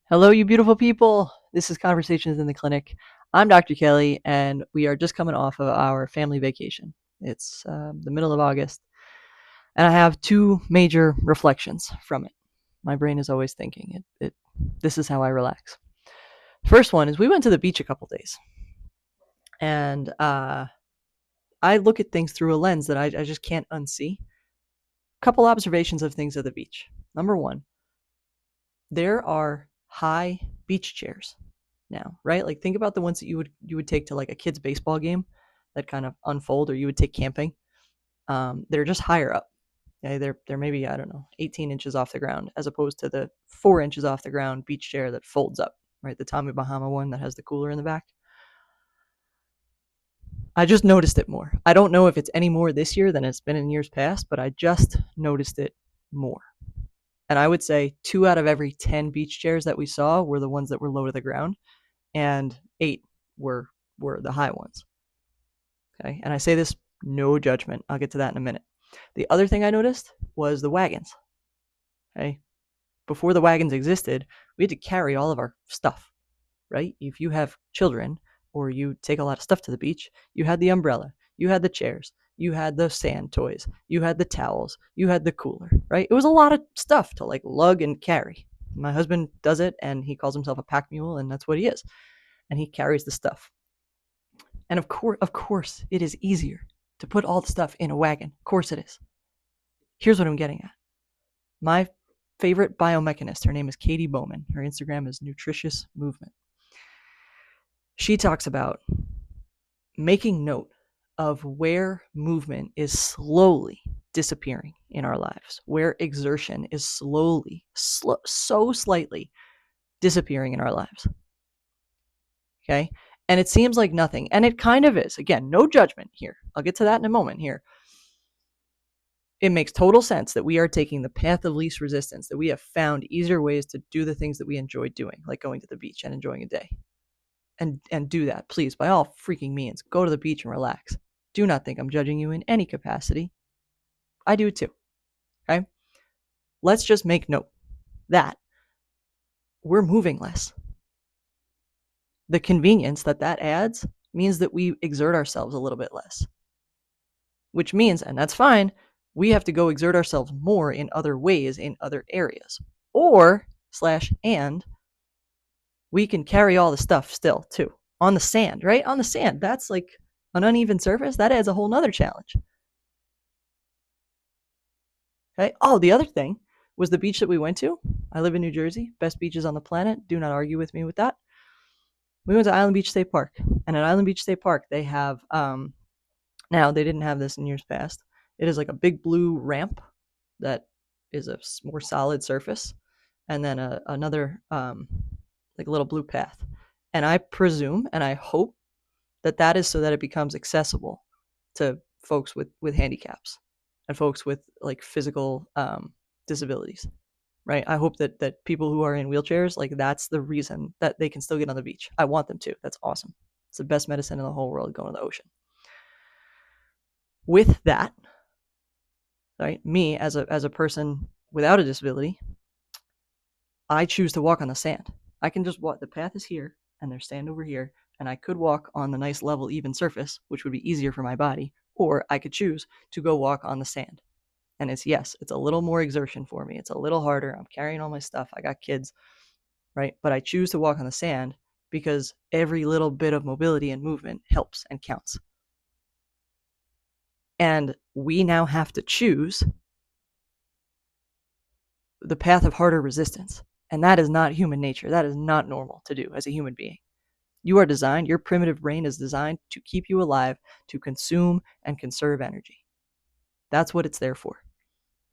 Hello, you beautiful people. This is Conversations in the Clinic. I'm Dr. Kelly, and we are just coming off of our family vacation. It's the middle of August, and I have two major reflections from it. My brain is always thinking. This is how I relax. First one is we went to the beach a couple days, and I look at things through a lens that I just can't unsee. Couple observations of things at the beach. Number one, there are high beach chairs now, right? Like think about the ones that you would take to like a kid's baseball game that kind of unfold, or you would take camping. They're just higher up. Okay, they're maybe, I don't know, 18 inches off the ground, as opposed to the 4 inches off the ground beach chair that folds up, right? The Tommy Bahama one that has the cooler in the back. I just noticed it more. I don't know if it's any more this year than it's been in years past, but I just noticed it more. And I would say 2 out of every 10 beach chairs that we saw were the ones that were low to the ground, and 8 were the high ones. Okay, and I say this no judgment. I'll get to that in a minute. The other thing I noticed was the wagons. Okay, before the wagons existed, we had to carry all of our stuff. Right? If you have children or you take a lot of stuff to the beach, you had the umbrella, you had the chairs, you had the sand toys, you had the towels, you had the cooler. Right? It was a lot of stuff to like lug and carry. My husband does it, and he calls himself a pack mule, and that's what he is. And he carries the stuff. And of course, it is easier to put all the stuff in a wagon. Of course it is. Here's what I'm getting at. My favorite biomechanist, her name is Katie Bowman. Her Instagram is Nutritious Movement. She talks about making note of where movement is slowly disappearing in our lives, where exertion is so slightly disappearing in our lives. Okay? And it seems like nothing, and it kind of is. Again, no judgment here. I'll get to that in a moment here. It makes total sense that we are taking the path of least resistance, that we have found easier ways to do the things that we enjoy doing, like going to the beach and enjoying a day. And do that, please, by all freaking means. Go to the beach and relax. Do not think I'm judging you in any capacity. I do too. Okay? Let's just make note that we're moving less. The convenience that adds means that we exert ourselves a little bit less, which means, and that's fine, we have to go exert ourselves more in other ways, in other areas. Or, slash, and we can carry all the stuff still, too. On the sand, right? On the sand. That's like an uneven surface. That adds a whole nother challenge. Okay. Oh, the other thing was the beach that we went to. I live in New Jersey. Best beaches on the planet. Do not argue with me with that. We went to Island Beach State Park. And at Island Beach State Park, they have, now they didn't have this in years past. It is like a big blue ramp that is a more solid surface, and then another like a little blue path. And I presume and I hope that is so that it becomes accessible to folks with handicaps and folks with like physical disabilities, right? I hope that people who are in wheelchairs, like that's the reason that they can still get on the beach. I want them to. That's awesome. It's the best medicine in the whole world, going to the ocean. With that, right, me as a person without a disability, I choose to walk on the sand. I can just walk. The path is here, and there's sand over here, and I could walk on the nice level even surface, which would be easier for my body, or I could choose to go walk on the sand. And it's a little more exertion for me. It's a little harder. I'm carrying all my stuff. I got kids, right? But I choose to walk on the sand because every little bit of mobility and movement helps and counts. And we now have to choose the path of harder resistance. And that is not human nature. That is not normal to do as a human being. You are designed, your primitive brain is designed to keep you alive, to consume and conserve energy. That's what it's there for.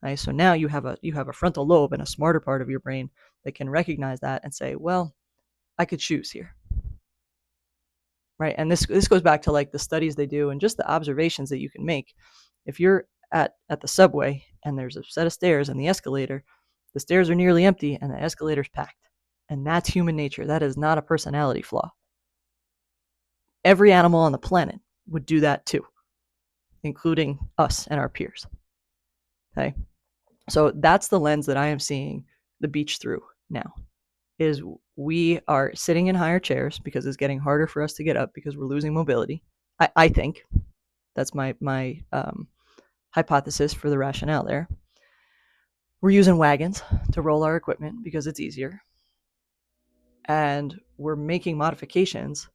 Right? So now you have a frontal lobe and a smarter part of your brain that can recognize that and say, well, I could choose here. Right? And this goes back to like the studies they do and just the observations that you can make. If you're at the subway and there's a set of stairs and the escalator, the stairs are nearly empty and the escalator's packed. And that's human nature. That is not a personality flaw. Every animal on the planet would do that too, including us and our peers. Okay? So that's the lens that I am seeing the beach through now. is we are sitting in higher chairs because it's getting harder for us to get up because we're losing mobility. I think that's my hypothesis for the rationale there. We're using wagons to roll our equipment because it's easier. And we're making modifications.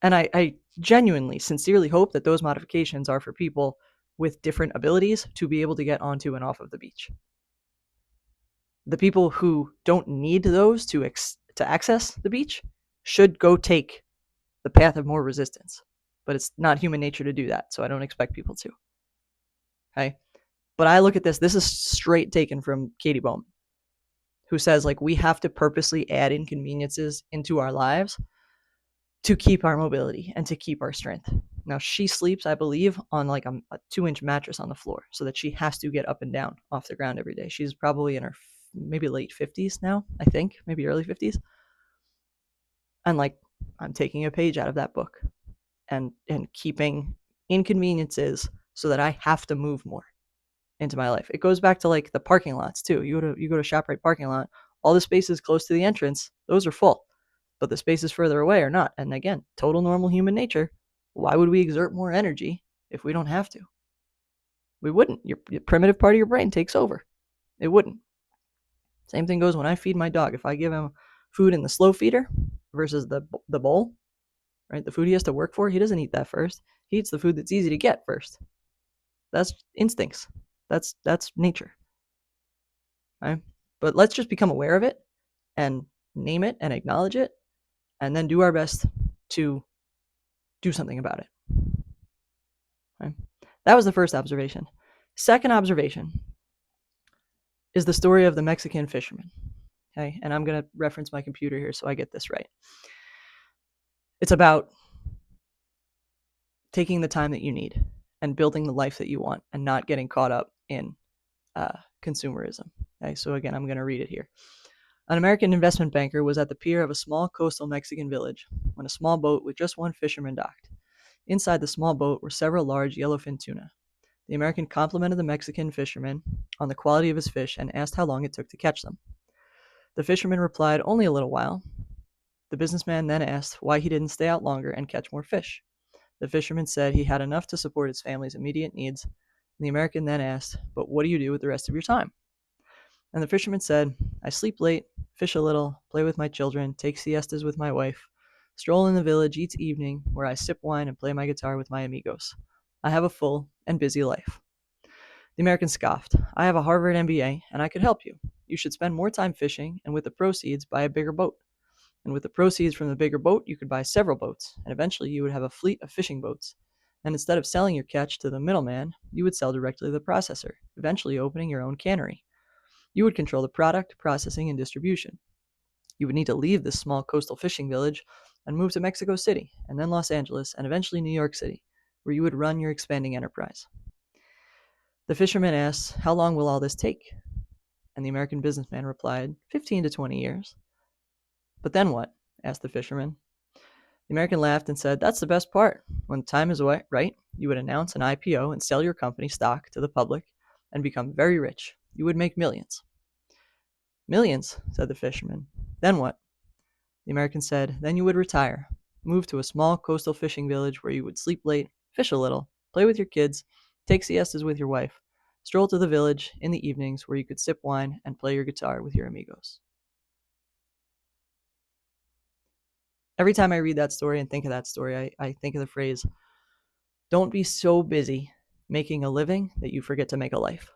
And I genuinely, sincerely hope that those modifications are for people with different abilities to be able to get onto and off of the beach. The people who don't need those to access the beach should go take the path of more resistance. But it's not human nature to do that, so I don't expect people to. Okay? But I look at this is straight taken from Katie Bowman, who says, like, we have to purposely add inconveniences into our lives to keep our mobility and to keep our strength. Now, she sleeps, I believe, on like a 2-inch mattress on the floor so that she has to get up and down off the ground every day. She's probably in her maybe late 50s now, I think, maybe early 50s. And like, I'm taking a page out of that book and keeping inconveniences so that I have to move more into my life. It goes back to like the parking lots too. You go to ShopRite parking lot, all the spaces close to the entrance, those are full. But the spaces further away are not. And again, total normal human nature. Why would we exert more energy if we don't have to? We wouldn't. Your primitive part of your brain takes over. It wouldn't. Same thing goes when I feed my dog. If I give him food in the slow feeder versus the bowl, right? The food he has to work for, he doesn't eat that first. He eats the food that's easy to get first. That's instincts. That's nature. Right? But let's just become aware of it and name it and acknowledge it, and then do our best to do something about it. Okay? That was the first observation. Second observation is the story of the Mexican fisherman. Okay, and I'm going to reference my computer here so I get this right. It's about taking the time that you need and building the life that you want and not getting caught up in consumerism. Okay, so again, I'm going to read it here. An American investment banker was at the pier of a small coastal Mexican village when a small boat with just one fisherman docked. Inside the small boat were several large yellowfin tuna. The American complimented the Mexican fisherman on the quality of his fish and asked how long it took to catch them. The fisherman replied, "Only a little while." The businessman then asked why he didn't stay out longer and catch more fish. The fisherman said he had enough to support his family's immediate needs. And the American then asked, "But what do you do with the rest of your time?" And the fisherman said, "I sleep late, fish a little, play with my children, take siestas with my wife, stroll in the village each evening where I sip wine and play my guitar with my amigos. I have a full and busy life." The American scoffed. "I have a Harvard MBA, and I could help you. You should spend more time fishing, and with the proceeds, buy a bigger boat. And with the proceeds from the bigger boat, you could buy several boats, and eventually you would have a fleet of fishing boats. And instead of selling your catch to the middleman, you would sell directly to the processor, eventually opening your own cannery. You would control the product, processing, and distribution. You would need to leave this small coastal fishing village and move to Mexico City, and then Los Angeles, and eventually New York City, where you would run your expanding enterprise." The fisherman asked, "How long will all this take?" And the American businessman replied, 15 to 20 years. "But then what?" asked the fisherman. The American laughed and said, "That's the best part. When the time is right, you would announce an IPO and sell your company stock to the public and become very rich. You would make millions." "Millions," said the fisherman. "Then what?" The American said, "Then you would retire, move to a small coastal fishing village where you would sleep late, fish a little, play with your kids, take siestas with your wife, stroll to the village in the evenings where you could sip wine and play your guitar with your amigos." Every time I read that story and think of that story, I think of the phrase, "Don't be so busy making a living that you forget to make a life."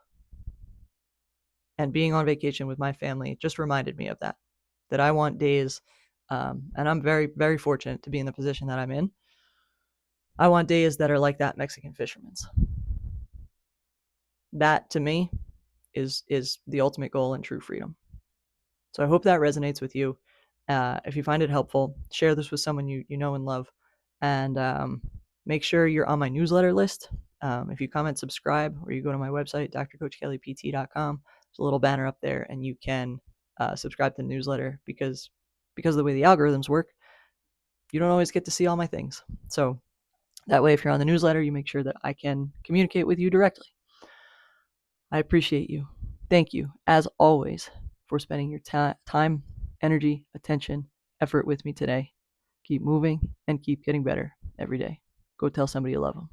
And being on vacation with my family just reminded me of that I want days, and I'm very, very fortunate to be in the position that I'm in. I want days that are like that Mexican fisherman's. That, to me, is the ultimate goal and true freedom. So I hope that resonates with you. If you find it helpful, share this with someone you know and love, and make sure you're on my newsletter list. If you comment, subscribe, or you go to my website, drcoachkellypt.com, there's a little banner up there, and you can subscribe to the newsletter because of the way the algorithms work, you don't always get to see all my things. So that way, if you're on the newsletter, you make sure that I can communicate with you directly. I appreciate you. Thank you, as always, for spending your time energy, attention, effort with me today. Keep moving and keep getting better every day. Go tell somebody you love them.